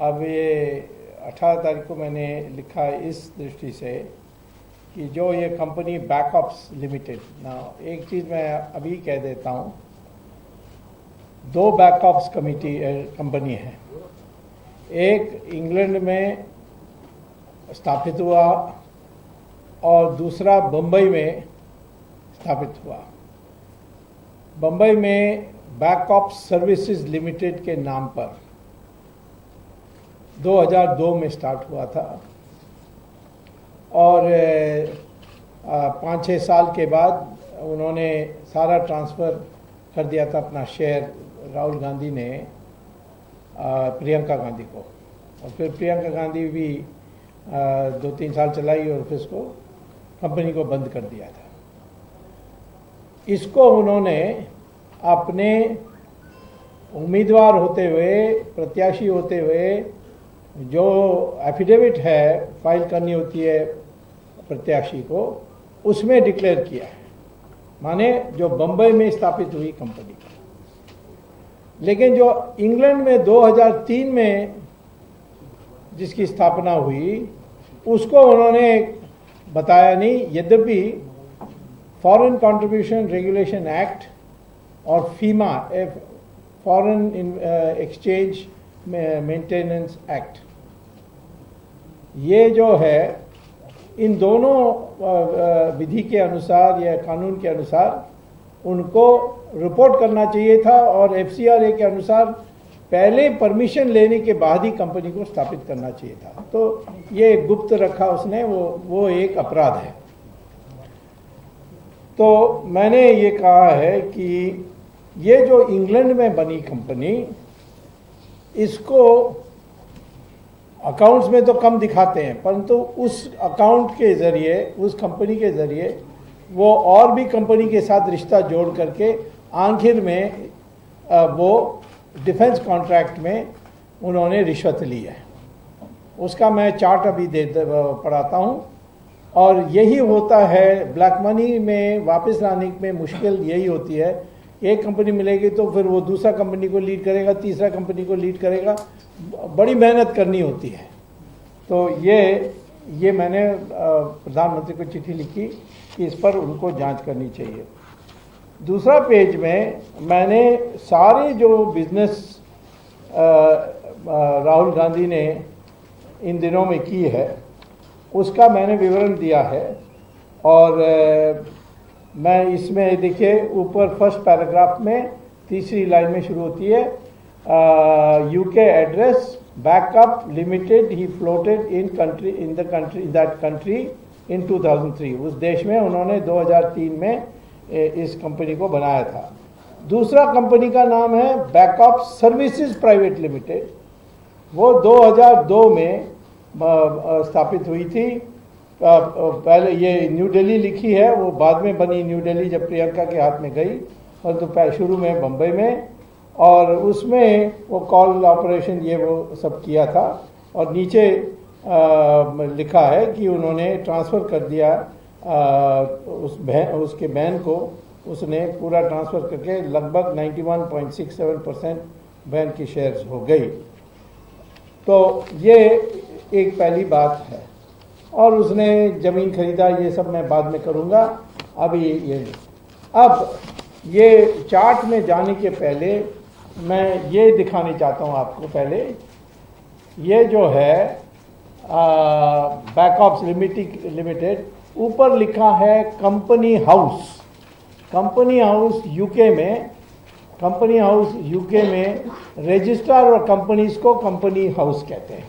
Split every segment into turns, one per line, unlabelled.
अब ये 18 तारीख को मैंने लिखा इस दृष्टि से कि जो ये कंपनी बैकअप्स लिमिटेड ना, एक चीज़ मैं अभी कह देता हूँ, 2 बैकअप्स कंपनी है। एक इंग्लैंड में स्थापित हुआ और दूसरा बम्बई में स्थापित हुआ। बम्बई में बैकअप्स सर्विसेज लिमिटेड के नाम पर 2002 में स्टार्ट हुआ था और 5-6 साल के बाद उन्होंने सारा ट्रांसफ़र कर दिया था अपना शेयर, राहुल गांधी ने प्रियंका गांधी को, और फिर प्रियंका गांधी भी 2-3 साल चलाई और फिर उसको कंपनी को बंद कर दिया था। इसको उन्होंने अपने उम्मीदवार होते हुए, प्रत्याशी होते हुए, जो एफिडेविट है फाइल करनी होती है प्रत्याशी को, उसमें डिक्लेयर किया है, माने जो बम्बई में स्थापित हुई कंपनी का। लेकिन जो इंग्लैंड में 2003 में जिसकी स्थापना हुई उसको उन्होंने बताया नहीं, यद्यपि फॉरेन कंट्रीब्यूशन रेगुलेशन एक्ट और फीमा, फॉरेन एक्सचेंज मेंटेनेंस एक्ट, ये जो है इन दोनों विधि के अनुसार या कानून के अनुसार उनको रिपोर्ट करना चाहिए था, और एफसीआरए के अनुसार पहले परमिशन लेने के बाद ही कंपनी को स्थापित करना चाहिए था। तो ये गुप्त रखा उसने, वो एक अपराध है। तो मैंने ये कहा है कि ये जो इंग्लैंड में बनी कंपनी, इसको अकाउंट्स में तो कम दिखाते हैं, परंतु उस अकाउंट के ज़रिए, उस कंपनी के ज़रिए वो और भी कंपनी के साथ रिश्ता जोड़ करके आखिर में वो डिफेंस कॉन्ट्रैक्ट में उन्होंने रिश्वत ली है। उसका मैं चार्ट अभी पढ़ाता हूँ। और यही होता है ब्लैक मनी में वापस लाने में मुश्किल यही होती है। एक कंपनी मिलेगी तो फिर वो दूसरा कंपनी को लीड करेगा, तीसरा कंपनी को लीड करेगा, बड़ी मेहनत करनी होती है। तो ये मैंने प्रधानमंत्री को चिट्ठी लिखी कि इस पर उनको जांच करनी चाहिए। दूसरा पेज में मैंने सारे जो बिजनेस राहुल गांधी ने इन दिनों में की है उसका मैंने विवरण दिया है। और मैं इसमें देखिए ऊपर फर्स्ट पैराग्राफ में तीसरी लाइन में शुरू होती है, UK address backup limited he floated in that country in 2003। उस देश में उन्होंने 2003 में इस कंपनी को बनाया था। दूसरा कंपनी का नाम है बैकअप सर्विसेज प्राइवेट लिमिटेड, वो 2002 में स्थापित हुई थी। पहले ये न्यू दिल्ली लिखी है, वो बाद में बनी न्यू दिल्ली जब प्रियंका के हाथ में गई, और तो शुरू में बम्बई में, और उसमें वो कॉल ऑपरेशन ये वो सब किया था। और नीचे लिखा है कि उन्होंने ट्रांसफ़र कर दिया उसके बहन को, उसने पूरा ट्रांसफ़र करके लगभग 91.67% बहन की शेयर्स हो गई। तो ये एक पहली बात है। और उसने ज़मीन खरीदा, ये सब मैं बाद में करूँगा। अभी अब ये चार्ट में जाने के पहले मैं ये दिखाने चाहता हूँ आपको। पहले ये जो है बैकअप्स लिमिटेड, ऊपर लिखा है company house. Company house UK में, कंपनी हाउस यूके में रजिस्ट्रार और कंपनीज को कंपनी हाउस कहते हैं।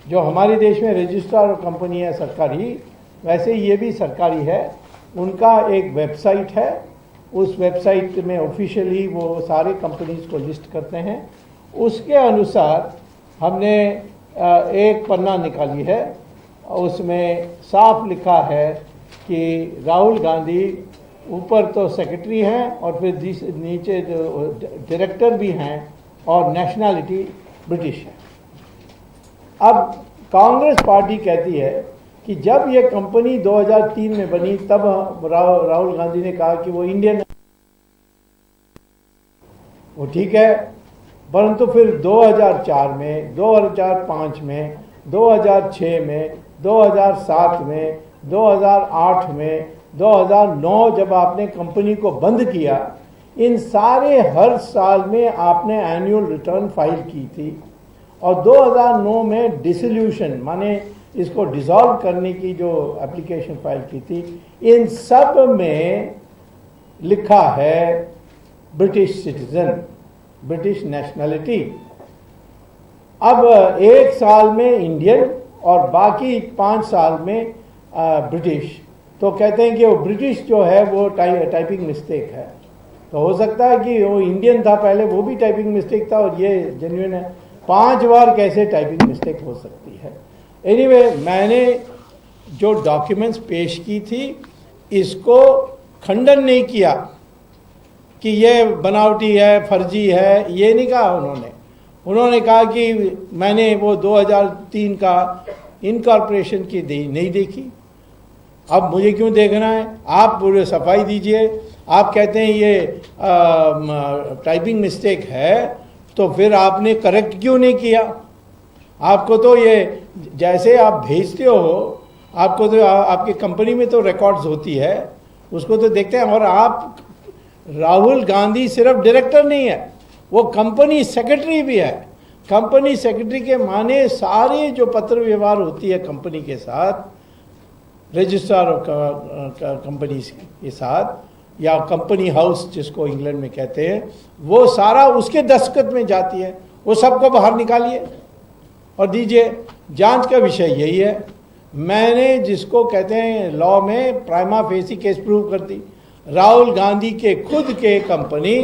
जो हमारे देश में रजिस्ट्रार और कंपनी है सरकारी, वैसे ये भी सरकारी है। उनका एक वेबसाइट है, उस वेबसाइट में ऑफिशियली वो सारे कंपनीज को लिस्ट करते हैं। उसके अनुसार हमने एक पन्ना निकाली है, उसमें साफ लिखा है कि राहुल गांधी ऊपर तो सेक्रेटरी हैं और फिर नीचे जो डायरेक्टर भी हैं, और नेशनैलिटी ब्रिटिश है। अब कांग्रेस पार्टी कहती है कि जब ये कंपनी 2003 में बनी तब राहुल गांधी ने कहा कि वो इंडियन, वो ठीक है, परंतु फिर 2004 में, 2005 में, 2006 में, 2007 में, 2008 में, 2009 जब आपने कंपनी को बंद किया, इन सारे हर साल में आपने एनुअल रिटर्न फाइल की थी। और 2009 में डिसोल्यूशन माने इसको डिसॉल्व करने की जो एप्लीकेशन फाइल की थी, इन सब में लिखा है ब्रिटिश सिटीजन, ब्रिटिश नेशनलिटी। अब एक साल में इंडियन और बाकी 5 साल में ब्रिटिश, तो कहते हैं कि वो ब्रिटिश जो है वो टाइपिंग मिस्टेक है। तो हो सकता है कि वो इंडियन था पहले, वो भी टाइपिंग मिस्टेक था और ये जेन्युइन है। 5 बार कैसे टाइपिंग मिस्टेक हो सकती है। एनीवे, मैंने जो डॉक्यूमेंट्स पेश की थी इसको खंडन नहीं किया कि ये बनावटी है, फर्जी है, ये नहीं कहा उन्होंने कहा कि मैंने वो 2003 का इनकॉर्पोरेशन की नहीं देखी। अब मुझे क्यों देखना है? आप पूरे सफाई दीजिए। आप कहते हैं ये टाइपिंग मिस्टेक है, तो फिर आपने करेक्ट क्यों नहीं किया? आपको तो ये जैसे आप भेजते हो, आपको तो आपकी कंपनी में तो रिकॉर्ड्स होती है, उसको तो देखते हैं। और आप, राहुल गांधी सिर्फ डायरेक्टर नहीं है, वो कंपनी सेक्रेटरी भी है। कंपनी सेक्रेटरी के माने सारे जो पत्र व्यवहार होती है कंपनी के साथ, रजिस्ट्रार ऑफ कंपनी के साथ, या कंपनी हाउस जिसको इंग्लैंड में कहते हैं, वो सारा उसके दस्तखत में जाती है। वो सबको बाहर निकालिए और दीजिए। जांच का विषय यही है। मैंने जिसको कहते हैं लॉ में प्राइमा फेसी केस प्रूव कर दी। राहुल गांधी के खुद के कंपनी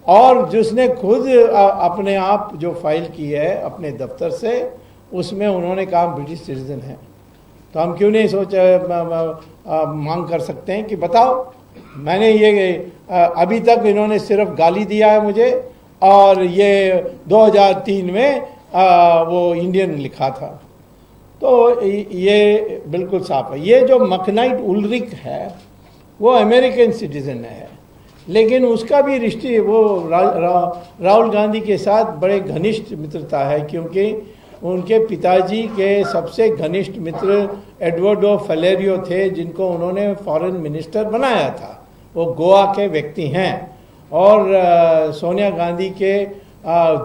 और जिसने खुद अपने आप जो फाइल की है अपने दफ्तर से, उसमें उन्होंने कहा ब्रिटिश सिटीजन है। तो हम क्यों नहीं मांग कर सकते हैं कि बताओ, मैंने ये अभी तक इन्होंने सिर्फ गाली दिया है मुझे, और ये 2003 में वो इंडियन लिखा था। तो ये बिल्कुल साफ है। ये जो मकनाइट उल्रिक है वो अमेरिकन सिटीजन है, लेकिन उसका भी रिश्ते वो राहुल गांधी के साथ बड़े घनिष्ठ मित्रता है, क्योंकि उनके पिताजी के सबसे घनिष्ठ मित्र एडवर्डो फलेरियो थे, जिनको उन्होंने फॉरेन मिनिस्टर बनाया था। वो गोवा के व्यक्ति हैं और सोनिया गांधी के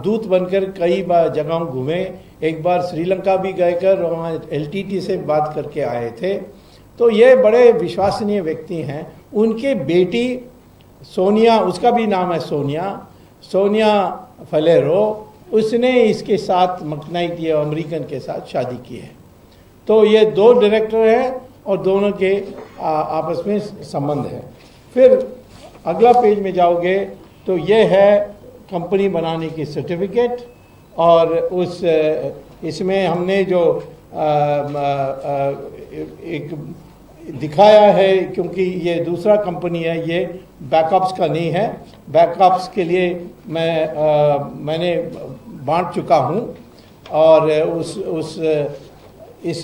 दूत बनकर कई बार जगहों घूमे। एक बार श्रीलंका भी गए कर वहाँ LTT से बात करके आए थे। तो ये बड़े विश्वसनीय व्यक्ति हैं। उनके बेटी सोनिया, उसका भी नाम है सोनिया फलेरो, उसने इसके साथ मकनाइट ये अमेरिकन के साथ शादी की है। तो ये 2 डायरेक्टर हैं और दोनों के आपस में संबंध है। फिर अगला पेज में जाओगे तो ये है कंपनी बनाने की सर्टिफिकेट, और उस इसमें हमने जो एक दिखाया है, क्योंकि ये दूसरा कंपनी है, ये बैकअप्स का नहीं है। बैकअप्स के लिए मैंने बांट चुका हूँ, और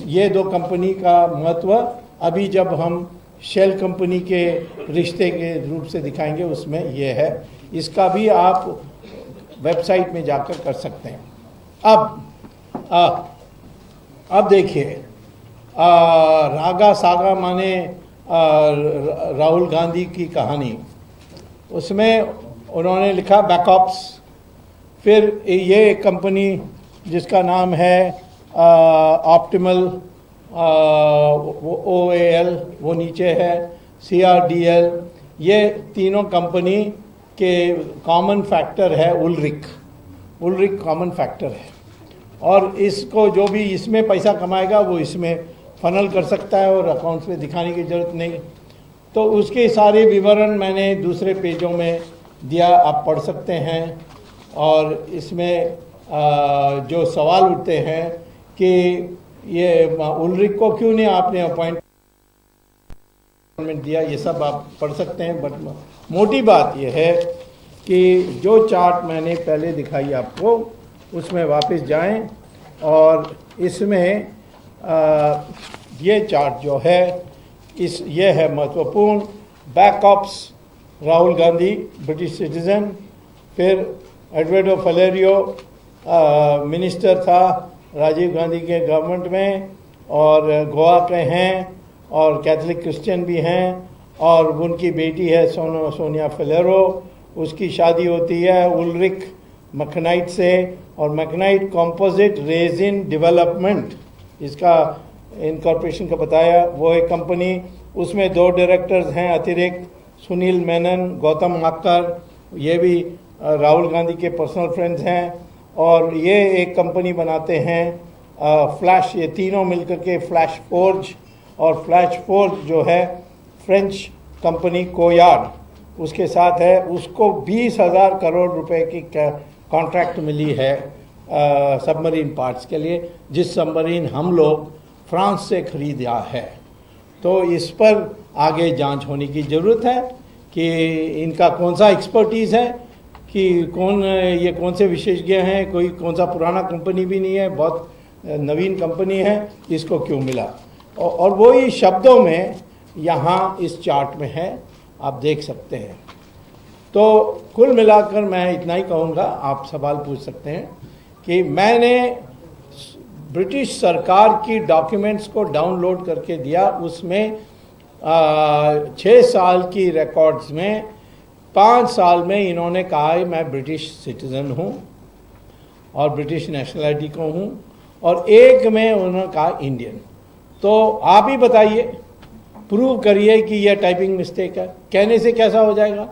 ये 2 कंपनी का महत्व अभी जब हम शेल कंपनी के रिश्ते के रूप से दिखाएंगे उसमें ये है। इसका भी आप वेबसाइट में जाकर कर सकते हैं। अब देखिए, रागा सागा माने राहुल गांधी की कहानी, उसमें उन्होंने लिखा बैकअप्स। फिर ये एक कंपनी जिसका नाम है ऑप्टिमल, OAL वो नीचे है, CRDL। ये तीनों कंपनी के कॉमन फैक्टर है उल्रिक कॉमन फैक्टर है। और इसको जो भी इसमें पैसा कमाएगा वो इसमें फनल कर सकता है और अकाउंट्स में दिखाने की ज़रूरत नहीं। तो उसके सारे विवरण मैंने दूसरे पेजों में दिया, आप पढ़ सकते हैं। और इसमें जो सवाल उठते हैं कि ये उल्रिक को क्यों नहीं आपने अपॉइंटमेंट दिया, ये सब आप पढ़ सकते हैं। बट मोटी बात ये है कि जो चार्ट मैंने पहले दिखाई आपको, उसमें वापस जाएं और इसमें ये चार्ट जो है ये है महत्वपूर्ण। Backups, Rahul Gandhi British citizen, फिर एडवर्डो फलेरियो मिनिस्टर था राजीव गांधी के गवर्नमेंट में और गोवा के हैं और कैथोलिक क्रिश्चियन भी हैं, और उनकी बेटी है सोनिया फेलेरो, उसकी शादी होती है उल्रिक मैकनाइट से, और मैकनाइट कंपोजिट रेजिन डेवलपमेंट इसका इनकॉर्पोरेशन का बताया, वो एक कंपनी, उसमें 2 डायरेक्टर्स हैं अतिरिक्त, सुनील मेनन, गौतम माक्कर, ये भी राहुल गांधी के पर्सनल फ्रेंड्स हैं, और ये एक कंपनी बनाते हैं फ्लैश, ये तीनों मिलकर के फ्लैश फोर्ज, और फ्लैश फोर्ज जो है फ्रेंच कंपनी कोयार्ड उसके साथ है, उसको 20,000 करोड़ रुपए की कॉन्ट्रैक्ट मिली है सबमरीन पार्ट्स के लिए, जिस सबमरीन हम लोग फ्रांस से खरीदा है। तो इस पर आगे जांच होने की ज़रूरत है कि इनका कौन सा एक्सपर्टीज़ है, कि ये कौन से विशेषज्ञ हैं, कोई कौन सा पुराना कंपनी भी नहीं है, बहुत नवीन कंपनी है, इसको क्यों मिला, और वही शब्दों में यहाँ इस चार्ट में है, आप देख सकते हैं। तो कुल मिलाकर मैं इतना ही कहूँगा, आप सवाल पूछ सकते हैं कि मैंने ब्रिटिश सरकार की डॉक्यूमेंट्स को डाउनलोड करके दिया, उसमें 6 साल की रिकॉर्ड्स में 5 साल में इन्होंने कहा है मैं ब्रिटिश सिटीज़न हूँ और ब्रिटिश नेशनलिटी को हूँ, और एक में उन्होंने कहा इंडियन। तो आप ही बताइए, प्रूव करिए कि यह टाइपिंग मिस्टेक है, कहने से कैसा हो जाएगा।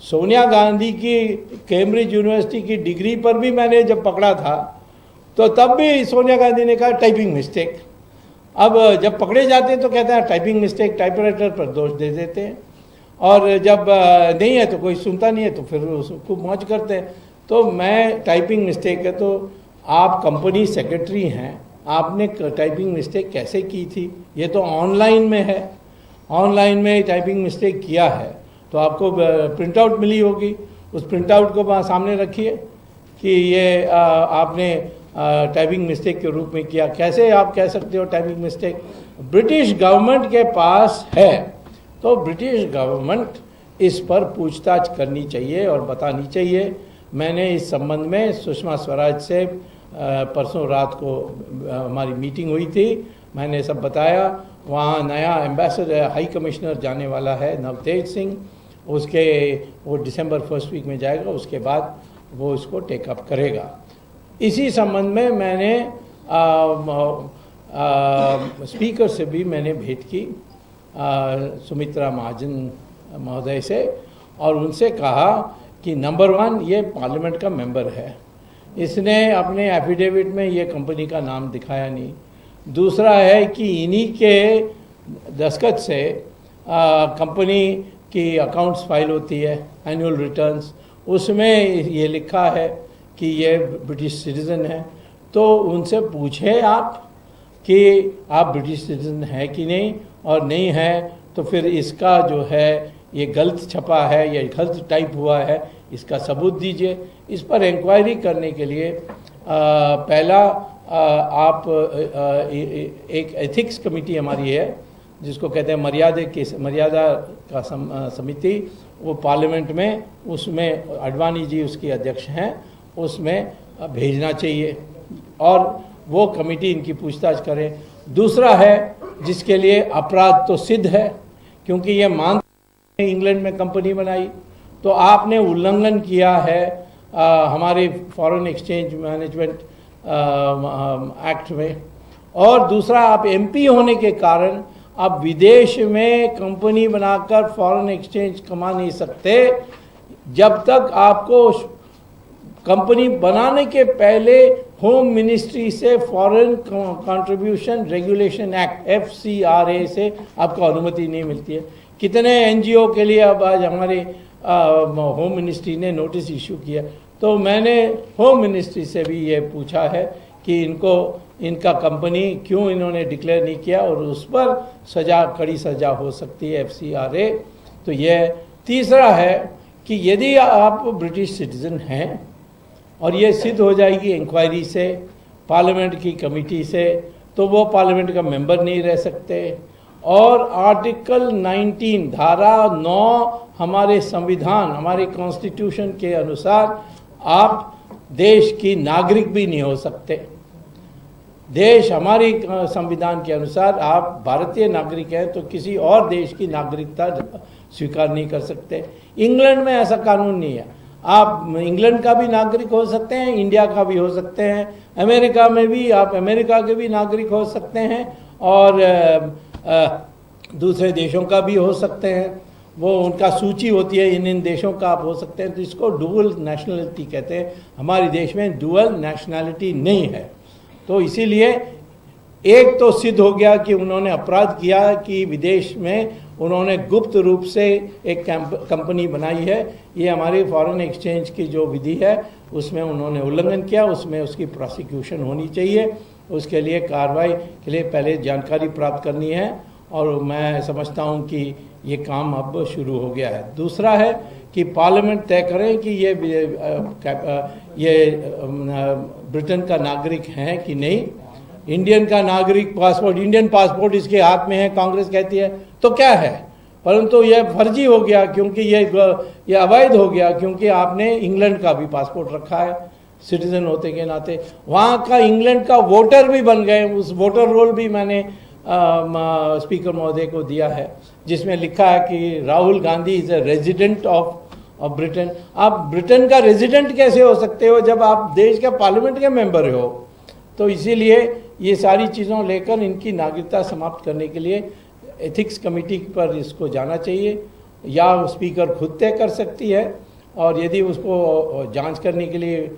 सोनिया गांधी की कैम्ब्रिज यूनिवर्सिटी की डिग्री पर भी मैंने जब पकड़ा था तो तब भी सोनिया गांधी ने कहा टाइपिंग मिस्टेक। अब जब पकड़े जाते हैं तो कहते हैं टाइपिंग मिस्टेक, टाइपराइटर पर दोष दे देते हैं, और जब नहीं है तो कोई सुनता नहीं है तो फिर उसको मौज करते हैं। तो मैं टाइपिंग मिस्टेक है, तो आप कंपनी सेक्रेटरी हैं, आपने टाइपिंग मिस्टेक कैसे की थी, ये तो ऑनलाइन में है, ऑनलाइन में टाइपिंग मिस्टेक किया है तो आपको प्रिंट आउट मिली होगी, उस प्रिंट आउट को सामने रखिए कि ये आपने टाइपिंग मिस्टेक के रूप में किया। कैसे आप कह सकते हो टाइपिंग मिस्टेक? ब्रिटिश गवर्नमेंट के पास है, तो ब्रिटिश गवर्नमेंट इस पर पूछताछ करनी चाहिए और बतानी चाहिए। मैंने इस संबंध में सुषमा स्वराज से परसों रात को हमारी मीटिंग हुई थी, मैंने सब बताया। वहाँ नया एम्बेसडर हाई कमिश्नर जाने वाला है नवतेज सिंह, वो दिसंबर 1st वीक में जाएगा, उसके बाद वो इसको टेकअप करेगा। इसी संबंध में मैंने स्पीकर से भी मैंने भेंट की, सुमित्रा महाजन महोदय से, और उनसे कहा कि नंबर 1 ये पार्लियामेंट का मेंबर है, इसने अपने एफिडेविट में ये कंपनी का नाम दिखाया नहीं। दूसरा है कि इन्हीं के दस्तखत से कंपनी की अकाउंट्स फाइल होती है, एनुअल रिटर्न्स, उसमें ये लिखा है कि ये ब्रिटिश सिटीज़न है। तो उनसे पूछे आप कि आप ब्रिटिश सिटीज़न है कि नहीं, और नहीं है तो फिर इसका जो है ये गलत छपा है या गलत टाइप हुआ है, इसका सबूत दीजिए। इस पर इंक्वायरी करने के लिए पहला आप एक एथिक्स कमेटी हमारी है जिसको कहते हैं मर्यादा का समिति, वो पार्लियामेंट में, उसमें अडवाणी जी उसके अध्यक्ष हैं, उसमें भेजना चाहिए और वो कमेटी इनकी पूछताछ करे। दूसरा है जिसके लिए अपराध तो सिद्ध है, क्योंकि ये मानते हैं इंग्लैंड में कंपनी बनाई, तो आपने उल्लंघन किया है हमारे फॉरेन एक्सचेंज मैनेजमेंट एक्ट में। और दूसरा, आप एमपी होने के कारण आप विदेश में कंपनी बनाकर फॉरेन एक्सचेंज कमा नहीं सकते जब तक आपको कंपनी बनाने के पहले होम मिनिस्ट्री से foreign contribution regulation act FCRA से आपको अनुमति नहीं मिलती है। कितने एनजीओ के लिए अब आज हमारे होम मिनिस्ट्री ने नोटिस इशू किया, तो मैंने होम मिनिस्ट्री से भी ये पूछा है कि इनका कंपनी क्यों इन्होंने डिक्लेयर नहीं किया, और उस पर कड़ी सज़ा हो सकती है FCRA। तो ये तीसरा है कि यदि आप ब्रिटिश सिटीज़न हैं और ये सिद्ध हो जाएगी इंक्वायरी से, पार्लियामेंट की कमेटी से, तो वो पार्लियामेंट का मेंबर नहीं रह सकते। और आर्टिकल 19 धारा 9 हमारे संविधान, हमारे कॉन्स्टिट्यूशन के अनुसार आप देश की नागरिक भी नहीं हो सकते। देश हमारी संविधान के अनुसार आप भारतीय नागरिक हैं तो किसी और देश की नागरिकता स्वीकार नहीं कर सकते। इंग्लैंड में ऐसा कानून नहीं है। आप इंग्लैंड का भी नागरिक हो सकते हैं, इंडिया का भी हो सकते हैं, अमेरिका में भी आप अमेरिका के भी नागरिक हो सकते हैं और दूसरे देशों का भी हो सकते हैं। वो उनका सूची होती है, इन देशों का आप हो सकते हैं। तो इसको डुअल नेशनलिटी कहते हैं। हमारे देश में डुअल नेशनलिटी नहीं है। तो इसीलिए एक तो सिद्ध हो गया कि उन्होंने अपराध किया कि विदेश में उन्होंने गुप्त रूप से एक कंपनी बनाई है। ये हमारी फॉरेन एक्सचेंज की जो विधि है उसमें उन्होंने उल्लंघन किया, उसमें उसकी प्रोसिक्यूशन होनी चाहिए। उसके लिए कार्रवाई के लिए पहले जानकारी प्राप्त करनी है और मैं समझता हूँ कि ये काम अब शुरू हो गया है। दूसरा है कि पार्लियामेंट तय करें कि ये ब्रिटेन का नागरिक है कि नहीं। इंडियन का नागरिक पासपोर्ट, इंडियन पासपोर्ट इसके हाथ में है, कांग्रेस कहती है तो क्या है, परंतु यह फर्जी हो गया क्योंकि ये अवैध हो गया क्योंकि आपने इंग्लैंड का भी पासपोर्ट रखा है सिटीजन होते के नाते। वहाँ का इंग्लैंड का वोटर भी बन गए। उस वोटर रोल भी मैंने स्पीकर महोदय को दिया है जिसमें लिखा है कि Rahul Gandhi is a resident of Britain. आप ब्रिटेन का रेजिडेंट कैसे हो सकते हो जब आप देश के पार्लियामेंट के मेंबर हो। तो इसीलिए ये सारी चीज़ों लेकर इनकी नागरिकता समाप्त करने के लिए एथिक्स कमेटी पर इसको जाना चाहिए या स्पीकर खुद तय कर सकती है और यदि उसको जांच करने के लिए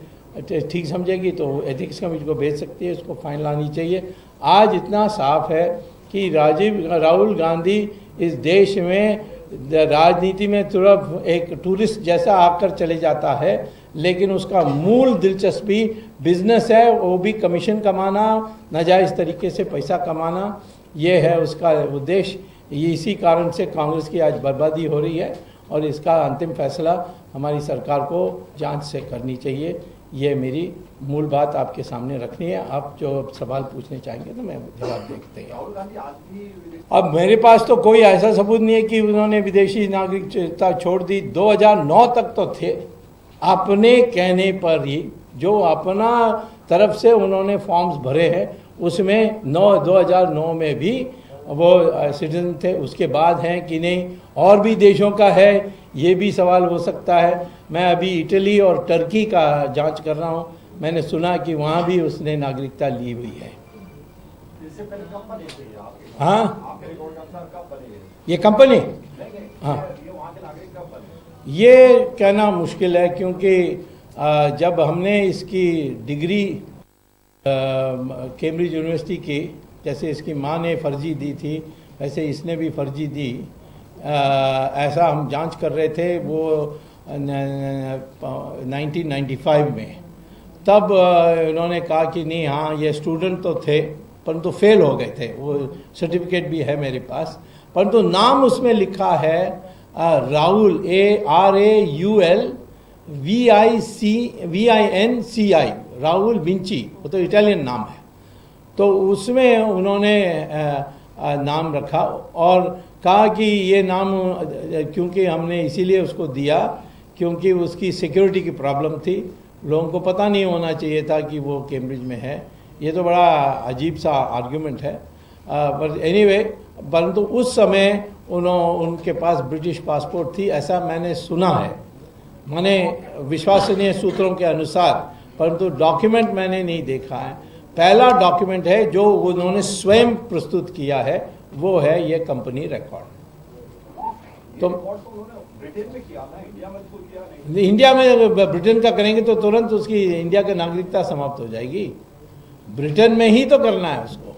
ठीक समझेगी तो एथिक्स कमेटी को भेज सकती है, उसको फाइन लानी चाहिए। आज इतना साफ है कि राहुल गांधी इस देश में राजनीति में तुरंत एक टूरिस्ट जैसा आकर चले जाता है, लेकिन उसका मूल दिलचस्पी बिजनेस है, वो भी कमीशन कमाना, नाजायज़ तरीके से पैसा कमाना, ये है उसका उद्देश्य। ये इसी कारण से कांग्रेस की आज बर्बादी हो रही है और इसका अंतिम फैसला हमारी सरकार को जांच से करनी चाहिए। ये मेरी मूल बात आपके सामने रखनी है। आप जो सवाल पूछने चाहेंगे तो मैं जवाब देखते हैं। अब मेरे पास तो कोई ऐसा सबूत नहीं है कि उन्होंने विदेशी नागरिकता छोड़ दी। 2009 तक तो थे। अपने कहने पर ही जो अपना तरफ से उन्होंने फॉर्म्स भरे हैं उसमें 2009 में भी वो सिटीजन थे। उसके बाद हैं कि नहीं और भी देशों का है, ये भी सवाल हो सकता है। मैं अभी इटली और टर्की का जांच कर रहा हूँ। मैंने सुना कि वहाँ भी उसने नागरिकता ली हुई है। हाँ, ये कंपनी, हाँ, ये कहना मुश्किल है क्योंकि जब हमने इसकी डिग्री कैम्ब्रिज यूनिवर्सिटी की, जैसे इसकी माँ ने फर्जी दी थी वैसे इसने भी फर्जी दी, ऐसा हम जांच कर रहे थे वो 1995 में। तब इन्होंने कहा कि नहीं, हाँ ये स्टूडेंट तो थे परंतु फेल हो गए थे। वो सर्टिफिकेट भी है मेरे पास, परंतु नाम उसमें लिखा है Rahul, RAUL VINCI, Rahul Vinci. वो तो इटालियन नाम है। तो उसमें उन्होंने नाम रखा और कहा कि ये नाम क्योंकि हमने इसीलिए उसको दिया क्योंकि उसकी सिक्योरिटी की प्रॉब्लम थी। लोगों को पता नहीं होना चाहिए था कि वो कैम्ब्रिज में है। ये तो बड़ा अजीब सा आर्ग्यूमेंट है। पर एनीवे, परंतु उस समय उनके पास ब्रिटिश पासपोर्ट थी, ऐसा मैंने सुना है, मैंने विश्वसनीय सूत्रों के अनुसार, परंतु डॉक्यूमेंट मैंने नहीं देखा है। पहला डॉक्यूमेंट है जो उन्होंने स्वयं प्रस्तुत किया है वो है ये कंपनी रिकॉर्ड। तो ब्रिटेन में किया ना, इंडिया में तो किया नहीं। इंडिया में ब्रिटेन का करेंगे तो तुरंत उसकी इंडिया की नागरिकता समाप्त हो जाएगी। ब्रिटेन में ही तो करना है उसको।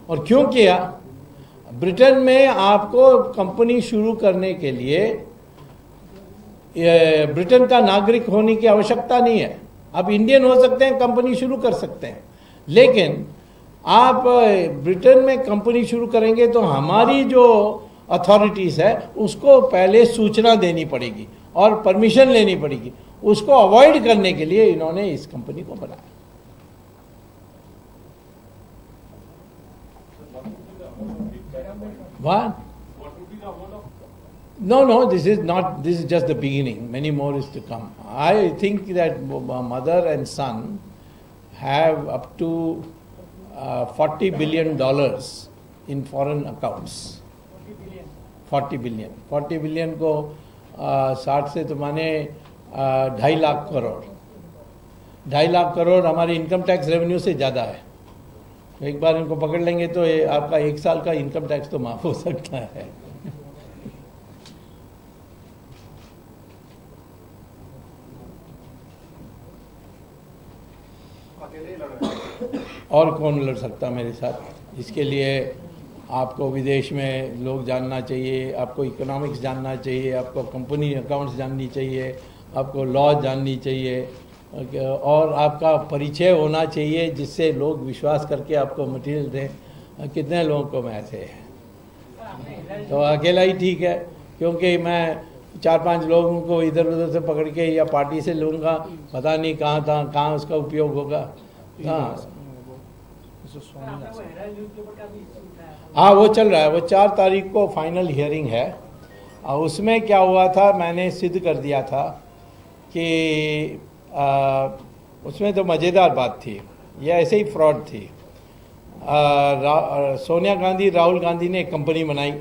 और क्यों किया? ब्रिटेन में आपको कंपनी शुरू करने के लिए ब्रिटेन का नागरिक होने की आवश्यकता नहीं है। आप इंडियन हो सकते हैं, कंपनी शुरू कर सकते हैं, लेकिन आप ब्रिटेन में कंपनी शुरू करेंगे तो हमारी जो अथॉरिटीज़ है उसको पहले सूचना देनी पड़ेगी और परमिशन लेनी पड़ेगी। उसको अवॉइड करने के लिए इन्होंने इस कंपनी को बनाया। No, this is not, this is just the beginning. Many more is to come. I think that mother and son have up to $40 billion in foreign accounts. 40 billion. 40 billion को 60 से तो माने 2.5 लाख करोड़. 2.5 लाख करोड़ हमारे इनकम टैक्स रेवेन्यू से ज़्यादा है. एक बार इनको पकड़ लेंगे तो आपका 1 साल का इनकम टैक्स तो माफ हो सकता है. और कौन लड़ सकता मेरे साथ? इसके लिए आपको विदेश में लोग जानना चाहिए, आपको इकोनॉमिक्स जानना चाहिए, आपको कंपनी अकाउंट्स जाननी चाहिए, आपको लॉ जाननी चाहिए, और आपका परिचय होना चाहिए जिससे लोग विश्वास करके आपको मटेरियल दें. कितने लोगों को मैं ऐसे है तो अकेला ही ठीक है, क्योंकि मैं 4-5 लोगों को इधर उधर से पकड़ के या पार्टी से लूँगा, पता नहीं कहाँ उसका उपयोग होगा. हाँ, वो चल रहा है. वो 4 तारीख को फाइनल हियरिंग है. उसमें क्या हुआ था, मैंने सिद्ध कर दिया था कि उसमें तो मज़ेदार बात थी, ये ऐसे ही फ्रॉड थी. सोनिया गांधी, राहुल गांधी ने एक कंपनी बनाई,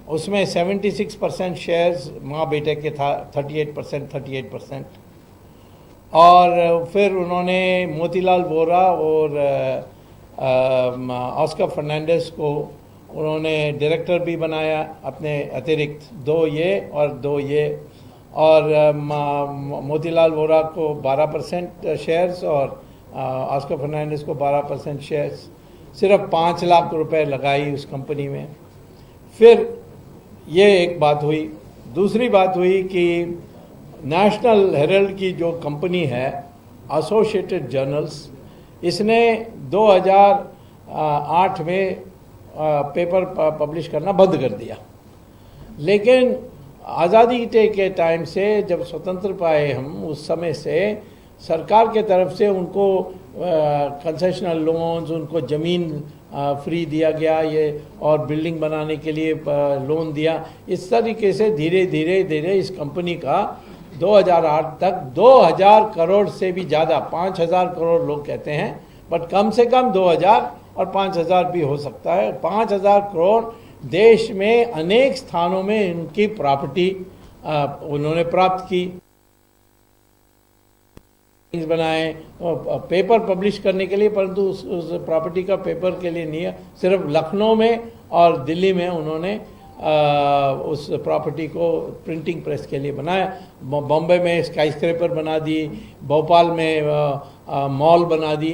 उसमें 76% शेयर्स माँ बेटे के था, 38%. और फिर उन्होंने मोतीलाल वोरा और ऑस्कर फर्नांडिस को उन्होंने डायरेक्टर भी बनाया अपने अतिरिक्त, 2 ये और 2 ये. और मोतीलाल वोरा को 12% शेयर्स और ऑस्कर फर्नांडिस को 12% शेयर्स. सिर्फ 5 लाख रुपए लगाई उस कंपनी में. फिर ये एक बात हुई. दूसरी बात हुई कि नेशनल हेरल्ड की जो कंपनी है, एसोसिएटेड जर्नल्स, इसने 2008 में पेपर पब्लिश करना बंद कर दिया. लेकिन आज़ादी के टाइम से, जब स्वतंत्र पाए हम, उस समय से सरकार के तरफ से उनको कंसेशनल लोन्स, उनको ज़मीन फ्री दिया गया, ये और बिल्डिंग बनाने के लिए लोन दिया. इस तरीके से धीरे धीरे इस कंपनी का 2008 तक 2000 करोड़ से भी ज़्यादा, 5000 करोड़ लोग कहते हैं, बट कम से कम 2000 और 5000 भी हो सकता है. 5000 करोड़ देश में अनेक स्थानों में इनकी प्रॉपर्टी उन्होंने प्राप्त की. बनाए पेपर पब्लिश करने के लिए, परंतु उस प्रॉपर्टी का पेपर के लिए नहीं है. सिर्फ लखनऊ में और दिल्ली में उन्होंने उस प्रॉपर्टी को प्रिंटिंग प्रेस के लिए बनाया. बॉम्बे में स्काई स्क्रैपर बना दी, भोपाल में मॉल बना दी,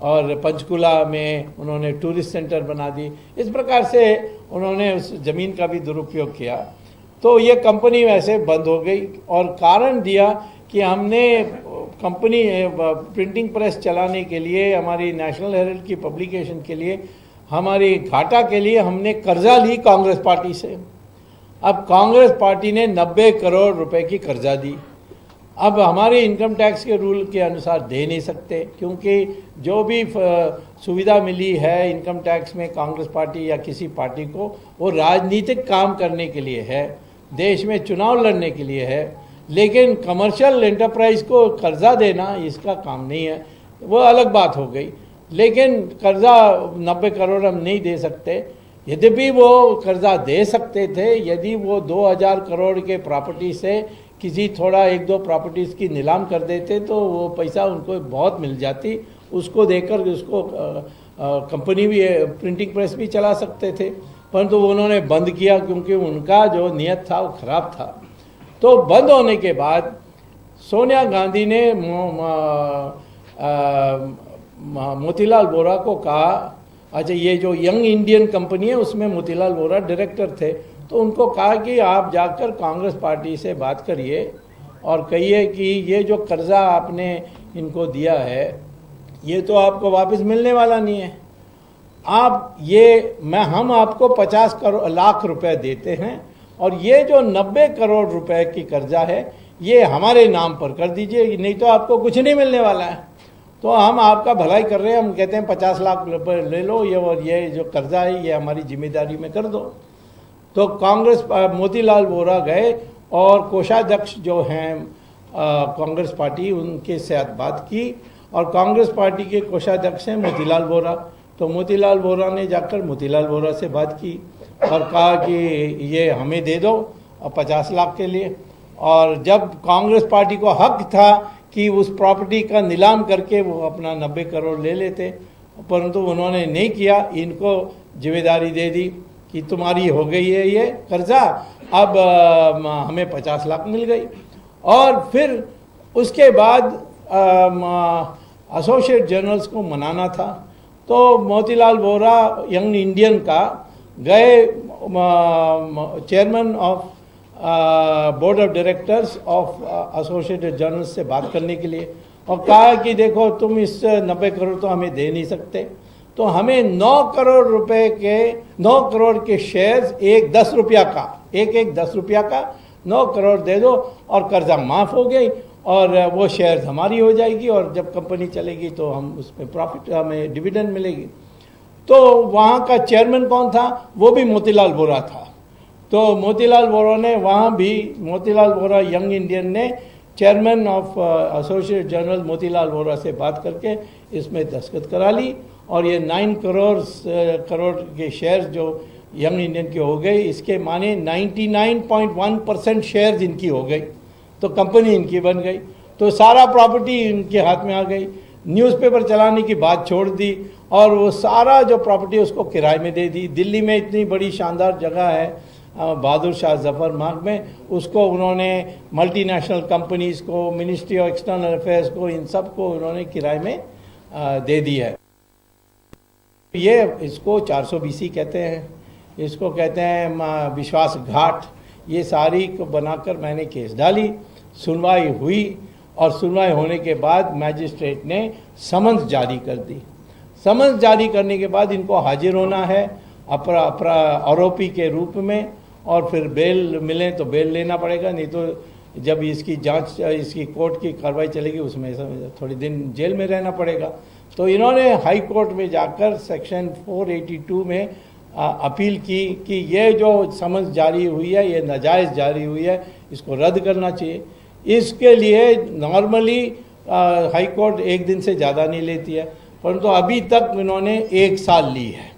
और पंचकुला में उन्होंने टूरिस्ट सेंटर बना दी. इस प्रकार से उन्होंने उस ज़मीन का भी दुरुपयोग किया. तो ये कंपनी वैसे बंद हो गई, और कारण दिया कि हमने कंपनी प्रिंटिंग प्रेस चलाने के लिए, हमारी नेशनल हेरल्ड की पब्लिकेशन के लिए, हमारी घाटा के लिए हमने कर्जा ली कांग्रेस पार्टी से. अब कांग्रेस पार्टी ने 90 करोड़ रुपए की कर्जा दी. अब हमारे इनकम टैक्स के रूल के अनुसार दे नहीं सकते, क्योंकि जो भी सुविधा मिली है इनकम टैक्स में कांग्रेस पार्टी या किसी पार्टी को, वो राजनीतिक काम करने के लिए है, देश में चुनाव लड़ने के लिए है. लेकिन कमर्शियल एंटरप्राइज को कर्जा देना इसका काम नहीं है. वो अलग बात हो गई. लेकिन कर्जा 90 करोड़ हम नहीं दे सकते. यद्यपि वो कर्जा दे सकते थे यदि वो 2000 करोड़ के प्रॉपर्टी से किसी थोड़ा 1-2 प्रॉपर्टीज़ की नीलाम कर देते तो वो पैसा उनको बहुत मिल जाती. उसको देकर उसको कंपनी भी, प्रिंटिंग प्रेस भी चला सकते थे, परंतु उन्होंने बंद किया क्योंकि उनका जो नियत था वो खराब था. तो बंद होने के बाद सोनिया गांधी ने मोतीलाल वोरा को कहा, अच्छा ये जो यंग इंडियन कंपनी है उसमें मोतीलाल वोरा डायरेक्टर थे, तो उनको कहा कि आप जाकर कांग्रेस पार्टी से बात करिए और कहिए कि ये जो कर्जा आपने इनको दिया है ये तो आपको वापस मिलने वाला नहीं है. आप ये हम आपको 50 लाख रुपए देते हैं और ये जो 90 करोड़ रुपए की कर्जा है ये हमारे नाम पर कर दीजिए, नहीं तो आपको कुछ नहीं मिलने वाला है. तो हम आपका भलाई कर रहे हैं, हम कहते हैं 50 लाख रुपए ले लो ये, और ये जो कर्जा है ये हमारी जिम्मेदारी में कर दो. तो कांग्रेस मोतीलाल वोरा गए और कोषाध्यक्ष जो हैं कांग्रेस पार्टी उनके साथ बात की, और कांग्रेस पार्टी के कोषाध्यक्ष हैं मोतीलाल वोरा। तो मोतीलाल वोरा ने जाकर मोतीलाल वोरा से बात की और कहा कि ये हमें दे दो 50 लाख के लिए। और जब कांग्रेस पार्टी को हक था कि उस प्रॉपर्टी का नीलाम करके वो अपना 90 करोड़ ले लेते, परंतु उन्होंने नहीं किया। इनको जिम्मेदारी दे दी कि तुम्हारी हो गई है ये कर्जा, अब हमें 50 लाख मिल गई। और फिर उसके बाद एसोसिएट जर्नल्स को मनाना था, तो मोतीलाल वोरा यंग इंडियन का गए chairman of board of directors of associated journals से बात करने के लिए, और कहा कि देखो तुम इस 90 करोड़ तो हमें दे नहीं सकते, तो हमें 9 करोड़ रुपए के 9 करोड़ के शेयर्स एक 10 रुपया का एक 10 रुपया का 9 करोड़ दे दो और कर्जा माफ़ हो गई और वो शेयर्स हमारी हो जाएगी, और जब कंपनी चलेगी तो हम उसमें प्रॉफिट हमें डिविडेंड मिलेगी। तो वहाँ का चेयरमैन कौन था? वो भी मोतीलाल वोरा था। तो मोतीलाल वोरा ने वहाँ भी, मोतीलाल वोरा यंग इंडियन ने chairman of associate journal Motilal Vora से बात करके इसमें दस्तखत करा ली, और ये 9 करोड़ के शेयर्स जो यंग इंडियन की हो गई, इसके माने 99.1% शेयर्स इनकी हो गई, तो कंपनी इनकी बन गई। तो सारा प्रॉपर्टी इनके हाथ में आ गई। न्यूज़पेपर चलाने की बात छोड़ दी, और वो सारा जो प्रॉपर्टी उसको किराए में दे दी। दिल्ली में इतनी बड़ी शानदार जगह है बहादुर शाह जफर मार्ग में, उसको उन्होंने मल्टीनेशनल कंपनीज़ को, मिनिस्ट्री ऑफ एक्सटर्नल अफेयर्स को, इन सब को उन्होंने किराए में दे दी है। ये इसको 420 कहते हैं, इसको कहते हैं विश्वासघात। ये सारी को बनाकर मैंने केस डाली, सुनवाई हुई, और सुनवाई होने के बाद मैजिस्ट्रेट ने समन्स जारी कर दी। समन्स जारी करने के बाद इनको हाजिर होना है आरोपी के रूप में, और फिर बेल मिले तो बेल लेना पड़ेगा, नहीं तो जब इसकी जांच, इसकी कोर्ट की कार्रवाई चलेगी उसमें थोड़ी दिन जेल में रहना पड़ेगा। तो इन्होंने हाई कोर्ट में जाकर सेक्शन 482 में अपील की कि ये जो समन्स जारी हुई है ये नाजायज़ जारी हुई है, इसको रद्द करना चाहिए। इसके लिए नॉर्मली हाई कोर्ट 1 दिन से ज़्यादा नहीं लेती है, परंतु अभी तक इन्होंने 1 साल ली है,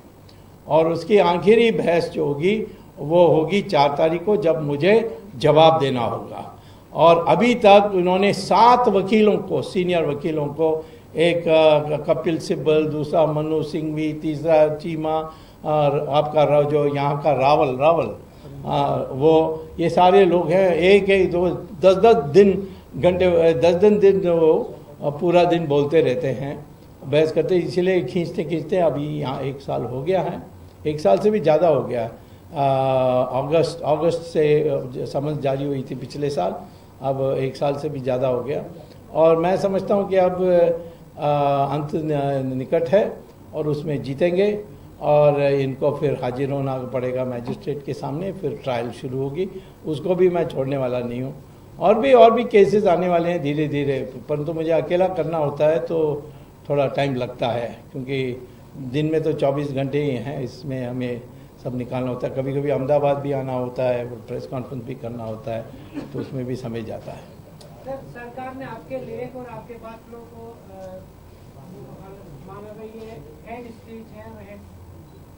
और उसकी आखिरी बहस जो होगी वो होगी 4 तारीख को, जब मुझे जवाब देना होगा। और अभी तक उन्होंने 7 वकीलों को, सीनियर वकीलों को, एक कपिल सिब्बल, दूसरा मनु सिंघवी, तीसरा चीमा, और आपका जो यहाँ का रावल वो, ये सारे लोग हैं। एक 10-10 दिन वो पूरा दिन बोलते रहते हैं, बहस करते, इसलिए खींचते अभी यहाँ 1 साल हो गया है, 1 साल से भी ज़्यादा हो गया। अगस्त से समझ जारी हुई थी पिछले साल, अब 1 साल से भी ज़्यादा हो गया। और मैं समझता हूँ कि अब अंत निकट है और उसमें जीतेंगे, और इनको फिर हाजिर होना पड़ेगा मैजिस्ट्रेट के सामने, फिर ट्रायल शुरू होगी। उसको भी मैं छोड़ने वाला नहीं हूँ। और भी केसेस आने वाले हैं धीरे धीरे, परंतु मुझे अकेला करना होता है तो थोड़ा टाइम लगता है, क्योंकि दिन में तो 24 घंटे ही हैं, इसमें हमें सब निकालना होता है। कभी कभी अहमदाबाद भी आना होता है, प्रेस कॉन्फ्रेंस भी करना होता है, तो उसमें भी समय जाता है।
सर, सरकार ने आपके लेख और आपके बातों को माना ये हेड स्पीच है।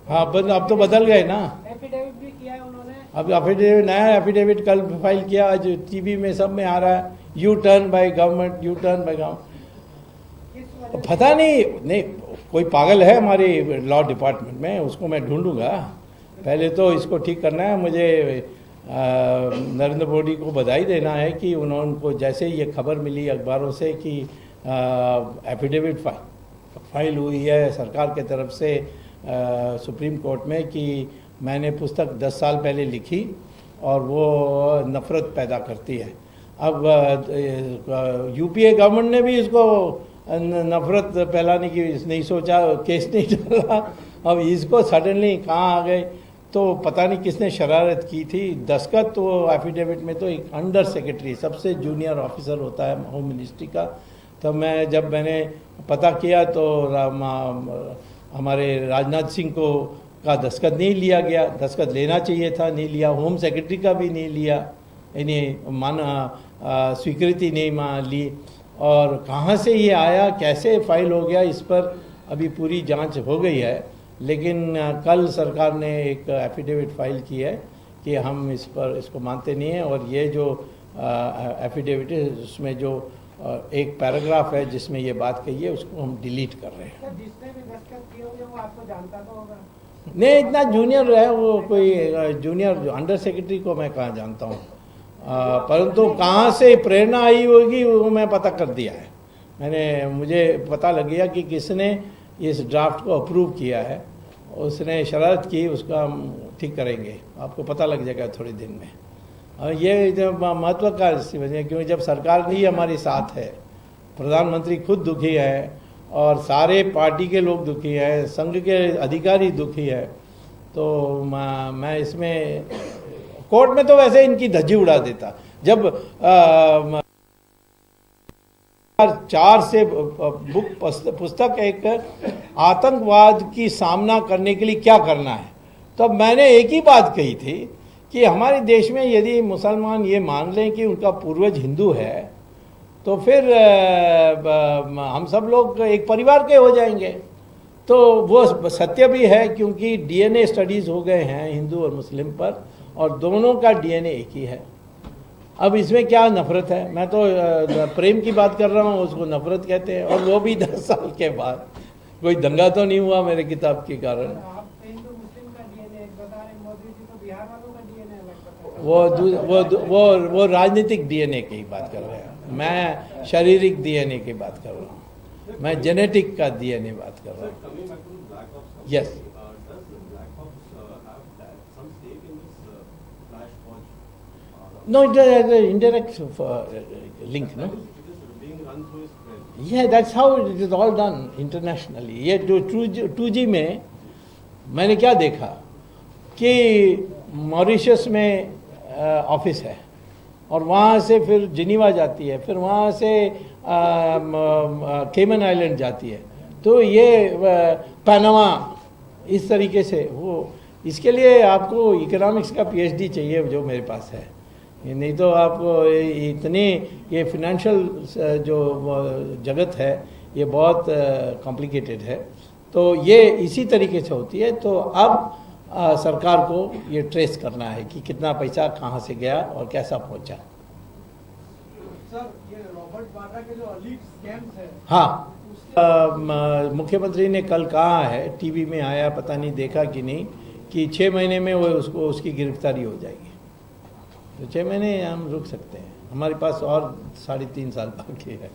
हाँ, अब तो बदल गए ना,
एफिडेविट भी किया है उन्होंने।
अब एफिडेविट, नया एफिडेविट कल फाइल किया, आज टीवी में सब में आ रहा है, U turn by government, U turn by government. पता नहीं कोई पागल है हमारे लॉ डिपार्टमेंट में, उसको मैं ढूंढूंगा। पहले तो इसको ठीक करना है। मुझे नरेंद्र मोदी को बधाई देना है कि उनको जैसे ये खबर मिली अखबारों से कि एफिडेविट फाइल हुई है सरकार के तरफ से सुप्रीम कोर्ट में कि मैंने पुस्तक 10 साल पहले लिखी और वो नफ़रत पैदा करती है। अब यूपीए गवर्नमेंट ने भी इसको नफ़रत फैलाने की नहीं सोचा, केस नहीं डाला। अब इसको सडनली कहाँ आ गए, तो पता नहीं किसने शरारत की थी। दस्तखत तो एफिडेविट में तो एक अंडर सेक्रेटरी, सबसे जूनियर ऑफिसर होता है होम मिनिस्ट्री का। तब मैंने पता किया तो हमारे राजनाथ सिंह को का दस्तखत नहीं लिया गया, दस्तखत लेना चाहिए था, नहीं लिया। होम सेक्रेटरी का भी नहीं लिया, यानी स्वीकृति नहीं ली। और कहाँ से ये आया, कैसे फाइल हो गया, इस पर अभी पूरी जांच हो गई है। लेकिन कल सरकार ने एक एफिडेविट फाइल की है कि हम इसको मानते नहीं हैं। और ये जो एफिडेविट है उसमें जो एक पैराग्राफ है जिसमें ये बात कही है उसको हम डिलीट कर रहे हैं।
जिसने भी दस्तखत किए होंगे वो आपको जानता तो होगा?
नहीं, इतना जूनियर है वो, कोई जूनियर अंडर सेक्रेटरी को मैं कहाँ जानता हूँ। परंतु कहाँ से प्रेरणा आई होगी वो मैं पता कर दिया है। मुझे पता लग गया कि किसने इस ड्राफ्ट को अप्रूव किया है, उसने शरारत की, उसका हम ठीक करेंगे, आपको पता लग जाएगा थोड़े दिन में। और ये जब महत्व का इसी वजह, क्योंकि जब सरकार नहीं हमारे साथ है, प्रधानमंत्री खुद दुखी है और सारे पार्टी के लोग दुखी हैं, संघ के अधिकारी दुखी है, तो मैं इसमें कोर्ट में तो वैसे इनकी धज्जी उड़ा देता। जब 4 से पुस्तक एक आतंकवाद की सामना करने के लिए क्या करना है, तब मैंने एक ही बात कही थी कि हमारे देश में यदि मुसलमान ये मान लें कि उनका पूर्वज हिंदू है तो फिर हम सब लोग एक परिवार के हो जाएंगे। तो वो सत्य भी है, क्योंकि डीएनए स्टडीज़ हो गए हैं हिंदू और मुस्लिम पर, और दोनों का डीएनए एक ही है। अब इसमें क्या नफ़रत है? मैं तो प्रेम की बात कर रहा हूँ, उसको नफ़रत कहते हैं, और वो भी 10 साल के बाद। कोई दंगा तो नहीं हुआ मेरे किताब के कारण।
आप हिंदू मुस्लिम का डीएनए बता रहे, मोदी जी तो बिहार वालों का डीएनए अलग बता रहे।
वो राजनीतिक डीएनए की बात कर रहे हैं, मैं शारीरिक डीएनए की बात कर रहा हूँ, मैं जेनेटिक का डीएनए बात कर रहा हूँ। Yes, no, it has an indirect link, no? Yeah, that's how it is all done internationally. ये जो 2G में मैंने क्या देखा कि मॉरिशस में ऑफिस है और वहाँ से फिर जिनीवा जाती है, फिर वहाँ से केमन आइलैंड जाती है, तो ये पनामा, इस तरीके से। वो इसके लिए आपको इकोनॉमिक्स का PhD चाहिए जो मेरे पास है, नहीं तो आप इतने ये फिनेंशियल जो जगत है ये बहुत कॉम्प्लिकेटेड है। तो ये इसी तरीके से होती है। तो अब सरकार को ये ट्रेस करना है कि कितना पैसा कहाँ से गया और कैसा पहुँचा।
सर, ये रॉबर्ट वाड्रा के जो अलीट स्कैम्स है,
हाँ, मुख्यमंत्री ने कल कहा है, टीवी में आया, पता नहीं देखा कि नहीं, कि 6 महीने में वो उसकी गिरफ्तारी हो जाएगी। तो 6 महीने हम रुक सकते हैं, हमारे पास और 3.5 साल बाकी है।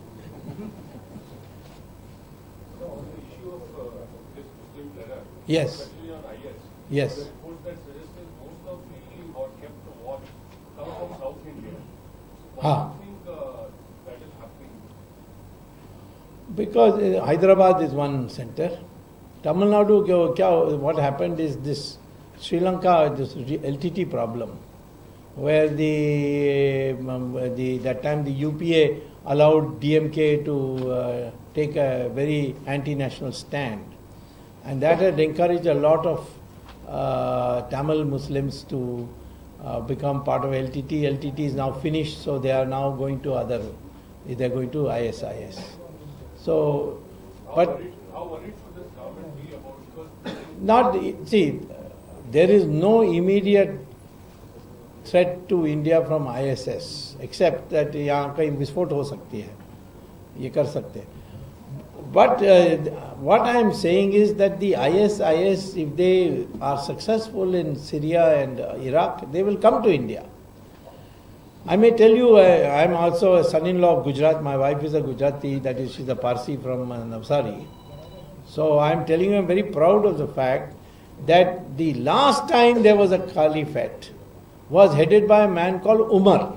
यस, यस, हाँ, because Hyderabad is one center. Tamil Nadu, what happened is this Sri Lanka, this LTT problem, where that time the UPA allowed DMK to take a very anti-national stand, and that had encouraged a lot of Tamil Muslims to become part of LTT. LTT is now finished, so they are now going to they are going to ISIS. So, but
how worried should this government be about? Because
not see, there is no immediate threat to India from ISS, except that यहाँ कहीं विस्फोट हो सकती है, ये कर सकते हैं. But what I am saying is that the ISIS, if they are successful in Syria and Iraq, they will come to India. I may tell you, I am also a son-in-law of Gujarat. My wife is a Gujarati, that is, she's a Parsi from Navsari. So I am telling you, I am very proud of the fact that the last time there was a caliphate was headed by a man called Umar.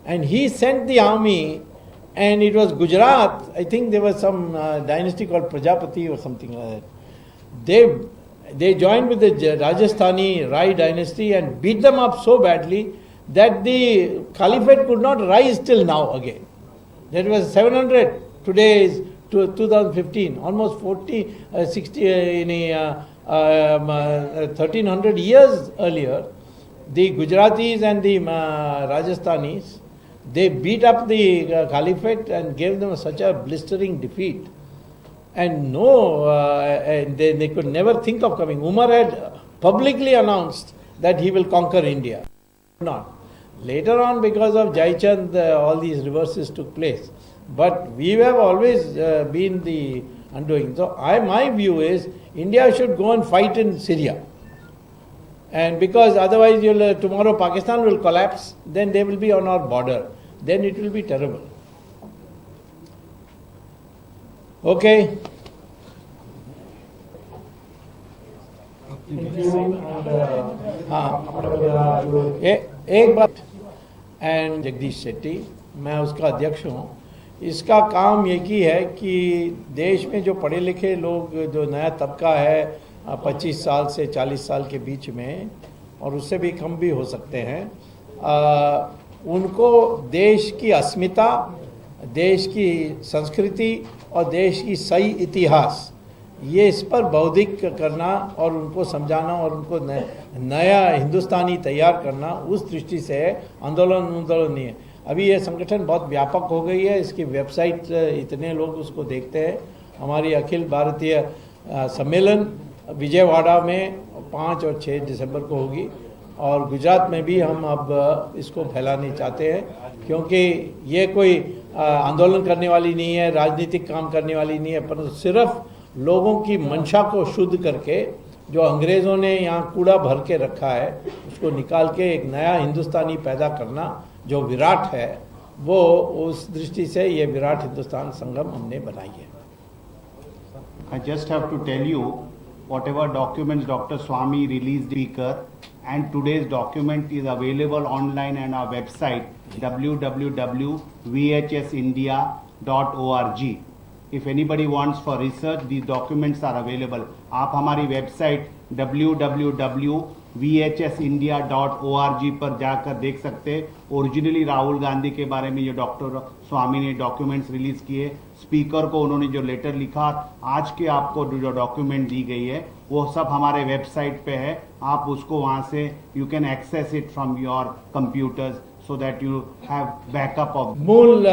And he sent the army, and it was Gujarat. I think there was some dynasty called Prajapati or something like that. They joined with the Rajasthani Rai dynasty and beat them up so badly that the caliphate could not rise till now again. That was 700. Today is 2015, almost 40, 60, 1300 years earlier, the Gujaratis and the Rajasthanis, they beat up the Caliphate and gave them such a blistering defeat. And they could never think of coming. Umar had publicly announced that he will conquer India. Not. Later on, because of Jai Chand, all these reverses took place. But we have always been the undoing. So my view is India should go and fight in Syria. And because otherwise tomorrow Pakistan will collapse, then they will be on our border. Then it will be terrible. Okay. एक बात and Jagdish Shetty, मैं उसका अध्यक्ष हूँ। इसका काम ये की है कि देश में जो पढ़े लिखे लोग, जो नया तबका है 25 साल से 40 साल के बीच में और उससे भी कम भी हो सकते हैं, उनको देश की अस्मिता, देश की संस्कृति और देश की सही इतिहास, ये इस पर बौद्धिक करना और उनको समझाना और उनको नया हिंदुस्तानी तैयार करना, उस दृष्टि से आंदोलन नहीं है। अभी ये संगठन बहुत व्यापक हो गई है, इसकी वेबसाइट इतने लोग उसको देखते हैं। हमारी अखिल भारतीय सम्मेलन विजयवाड़ा में 5 और 6 दिसंबर को होगी और गुजरात में भी हम अब इसको फैलाने चाहते हैं, क्योंकि ये कोई आंदोलन करने वाली नहीं है, राजनीतिक काम करने वाली नहीं है, परंतु सिर्फ लोगों की मंशा को शुद्ध करके, जो अंग्रेज़ों ने यहाँ कूड़ा भर के रखा है उसको निकाल के एक नया हिंदुस्तानी पैदा करना, जो विराट है, वो उस दृष्टि से ये विराट हिंदुस्तान संगम हमने बनाई है।
I just have to tell you, whatever documents Dr. Swami released speaker, and today's document is available online on our website www.vhsindia.org. If anybody wants for research, these documents are available. आप हमारी website www.vhsindia.org पर जाकर देख सकते हैं। Originally Rahul Gandhi के बारे में जो डॉक्टर स्वामी ने डॉक्यूमेंट्स रिलीज किए, स्पीकर को उन्होंने जो लेटर लिखा, आज के आपको जो डॉक्यूमेंट दी गई है, वो सब हमारे वेबसाइट पे है। आप उसको वहाँ से you can access it from your computers so that you have backup of.
मूल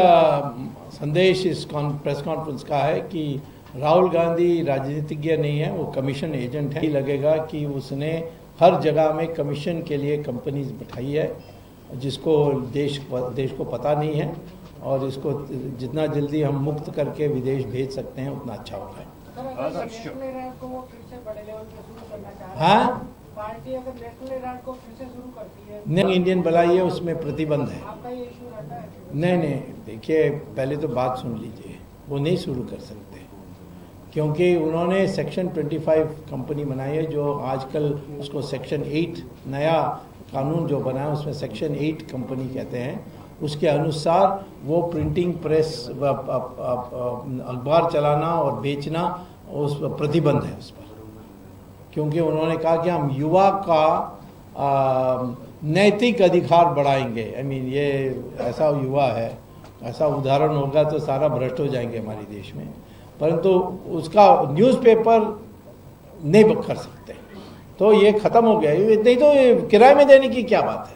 संदेश इस प्रेस कॉन्फ्रेंस का है कि राहुल गांधी राजनीतिज्ञ नहीं है, वो कमीशन एजेंट है। लगेगा कि उसने हर जगह में कमीशन के लिए कंपनीज बैठाई है, जिसको देश को पता नहीं है, और इसको जितना जल्दी हम मुक्त करके विदेश भेज सकते हैं उतना अच्छा होगा। हाँ,
पार्टी अगर नेशनल हेराल्ड को फिर से शुरू करती है,
नहीं, इंडियन बनाई है, उसमें प्रतिबंध है।
आपका ये इशू रहता है?
नहीं, देखिए पहले तो बात सुन लीजिए, वो नहीं शुरू कर सकते, क्योंकि उन्होंने सेक्शन 25 कंपनी बनाई है, जो आजकल उसको सेक्शन 8 नया कानून जो बना है उसमें सेक्शन 8 कंपनी कहते हैं। उसके अनुसार वो प्रिंटिंग प्रेस, अखबार चलाना और बेचना, उस पर प्रतिबंध है उस पर, क्योंकि उन्होंने कहा कि हम युवा का नैतिक अधिकार बढ़ाएंगे। ये ऐसा युवा है, ऐसा उदाहरण होगा तो सारा भ्रष्ट हो जाएंगे हमारे देश में, परंतु उसका न्यूज़पेपर नहीं कर सकते, तो ये ख़त्म हो गया। नहीं तो किराए में देने की क्या बात है,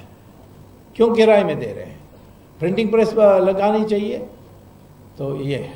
क्यों किराए में दे रहे हैं? प्रिंटिंग प्रेस लगानी चाहिए, तो ये है।